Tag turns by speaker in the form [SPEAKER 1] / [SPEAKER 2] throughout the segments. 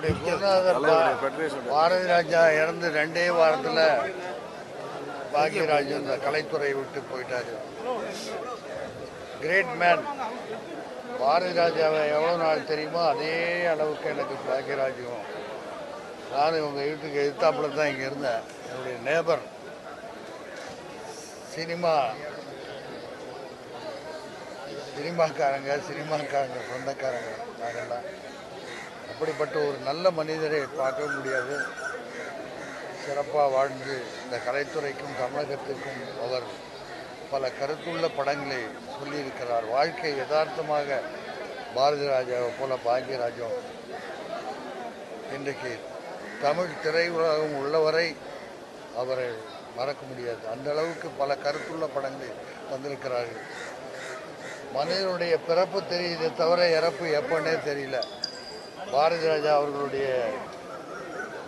[SPEAKER 1] என்னுடைய குருநாதர் பாரதி ராஜா இறந்து 2 வாரத்தில் பாக்யராஜ் இந்த கலைத்துறையை விட்டு போயிட்டாரு. Great man. பாரதி ராஜாவை எவ்வளோ நாள் தெரியுமோ அதே அளவுக்கு எனக்கு பாக்யராஜும். நானும் இவங்க வீட்டுக்கு எதிர்த்தாப்புல தான் இங்கே இருந்தேன். என்னுடைய நேபர் சினிமாக்காரங்க சொந்தக்காரங்க நாங்கள்லாம். அப்படிப்பட்ட ஒரு நல்ல மனிதரை பார்க்க முடியாது. சிறப்பாக வாழ்ந்து இந்த கலைத்துறைக்கும் தமிழகத்திற்கும் அவர் பல கருத்துள்ள படங்களை சொல்லியிருக்கிறார். வாழ்க்கை யதார்த்தமாக பாரதி ராஜாவை போல பாக்யராஜும் இன்றைக்கு தமிழ் திரையுலகம் உள்ளவரை அவரை மறக்க முடியாது. அந்த அளவுக்கு பல கருத்துள்ள படங்களை வந்திருக்கிறார்கள். மனிதனுடைய பிறப்பு தெரியுதே தவிர இறப்பு எப்பன்னே தெரியல. பாரதி ராஜா அவர்களுடைய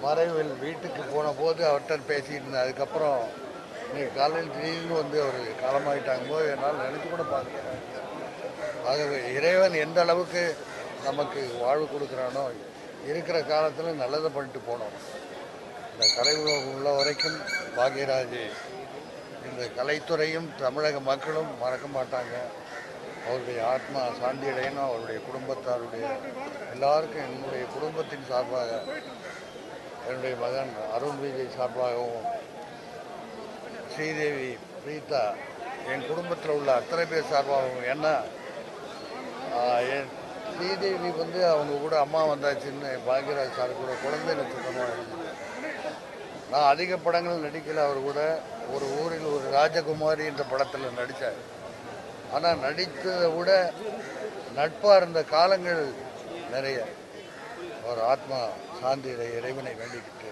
[SPEAKER 1] மறைவில் வீட்டுக்கு போன போது அவர்கிட்ட பேசிட்டு இருந்தேன். அதுக்கப்புறம் இன்னைக்கு காலையில் திடீர்னு வந்து அவர் காலமாயிட்டாங்க போது என்னால் நினைச்சு கூட பார்க்கிறேன். ஆகவே இறைவன் எந்த அளவுக்கு நமக்கு வாழ்வு கொடுக்குறானோ இருக்கிற காலத்தில் நல்லதை பண்ணிட்டு போனோம். இந்த கலை உலகம் உள்ள வரைக்கும் பாக்யராஜ் இந்த கலைத்துறையும் தமிழக மக்களும் மறக்க மாட்டாங்க. அவருடைய ஆத்மா சாந்தி அடையணும். அவருடைய குடும்பத்தாருடைய எல்லாருக்கும் என்னுடைய குடும்பத்தின் சார்பாக, என்னுடைய மகன் அருண் விஜய் சார்பாகவும், ஸ்ரீதேவி, பிரீதா, என் குடும்பத்தில் உள்ள அத்தனை பேர் சார்பாகவும். ஏன்னா என் ஸ்ரீதேவி வந்து அவங்க கூட அம்மா வந்தாச்சுன்னு பாக்யராஜ் சார் கூட குழந்தை நட்சத்திரமாக இருந்தது. நான் அதிக படங்கள் நடிக்கல. அவர் கூட ஒரு ஊரில் ஒரு ராஜகுமாரி என்ற படத்தில் நடித்தார். ஆனால் நடித்ததை விட நட்பாக இருந்த காலங்கள் நிறைய. அவர் ஆத்மா சாந்தி இறைவனை வேண்டிக்கிட்டு